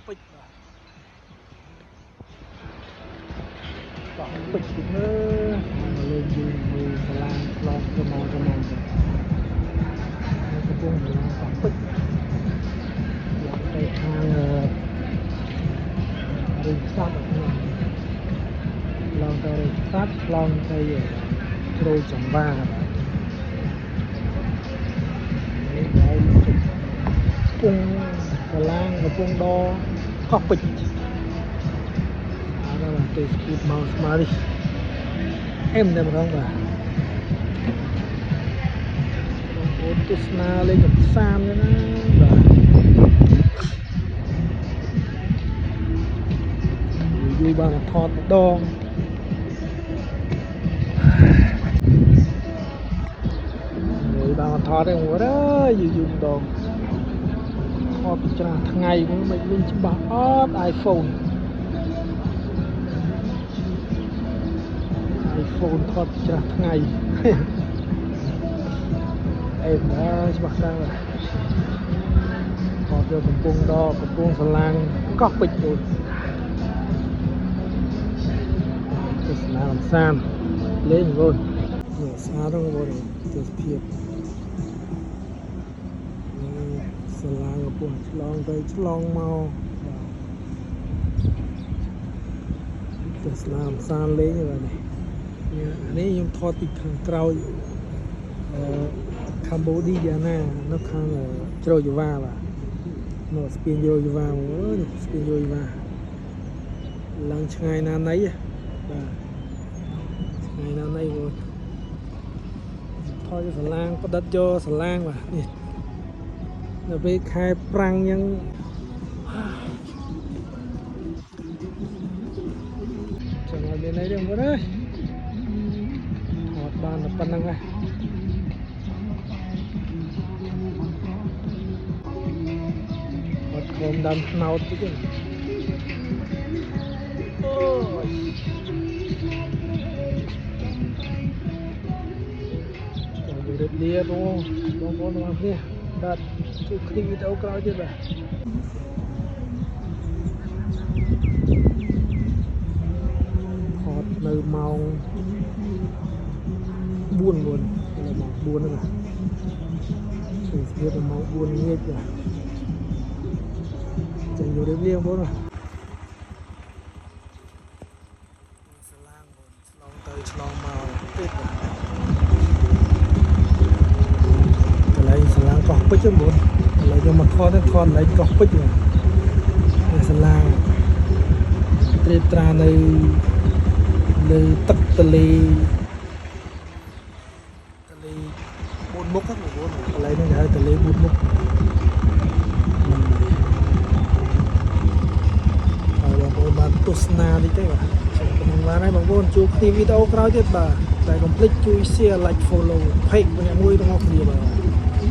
ពេចបាទកោះពេចទៀតមើលលេងយូរមួយសាឡាឆ្លងទៅមកទៅមកកំពុងសាឡាកោះពេចឡើងទៅខាងរីផ្សារហ្នឹងឡើងទៅរីផ្សារឆ្លងទៅជ្រោយចង្វានេះហើយកំពុងសាឡាកំពុងដកោះពេចបាទទៅស្គីបមកស្មារីអេមតែម្ដងបាទបងប្អូនទស្សនាលេងកម្សាន្តទេណាបាទយូរបានថតម្ដងយូរបានថតទេមួយអើយយូរម្ដងថតច្រើនថ្ងៃមិនវិញច្បាស់អត់ iPhone ថតច្រើនថ្ងៃអេបាទច្បាស់ដែរថតយកកំពុងសាឡាងកោះពេជ្រអូនទស្សនាកម្សាន្តលេងអូនស្អាតហ្នឹងបងទេសភាពសាឡាកំពុងឆ្លងទៅឆ្លងមកទស្សនាកម្សាន្តលេងហ្នឹងនេះខ្ញុំថតពីខាងក្រោយកម្ពុជាណានៅខាងជ្រោយយ៉ាវ៉ាបាទនៅស្ពានយោយ៉ាវ៉ាអូយស្ពានយោយ៉ាវ៉ាឡើងឆ្ងាយណាស់ណៃបាទឆ្ងាយណាស់ណៃបងថតយកសាឡាងផ្ដិតយកសាឡាងបាទនេះនៅពេលខែប្រាំងអញ្ចឹងចាំឲ្យមានអីទេបងអើយបានតែប៉ុណ្្នឹងហ៎អត់ខំដាំថ្នោតតិចទេអូយចាំជម្រាបលាបងប្អូនទាំងអស់គ្នាបាទជួបគ្នាវីដេអូក្រោយទៀតបាទថតនៅម៉ោង4ហ្នឹងជួយស្ទាបម៉ោង4ងាយចាចឹងយករៀបរៀងបងសាឡាងបងឆ្លងទៅឆ្លងមកទៀតកន្លែងសាឡាងកោះពេជ្របងកន្លែងយកមកថតកន្លែងកោះពេជ្រសាឡាងត្រៀបត្រានៅលើទឹកទន្លេមុខហ្នឹងបងប្អូនកន្លែងនេះគេហៅទន្លេបួនមុខហើយបងប្អូនបានទស្សនាតិចទេបាទសូមប៉ុណ្្នឹងបានហើយបងប្អូនជួបគ្នាវីដេអូក្រោយទៀតបាទតែកុំភ្លេចជួយ share like follow page ម្នាក់មួយទាំងអស់គ្នាបាទ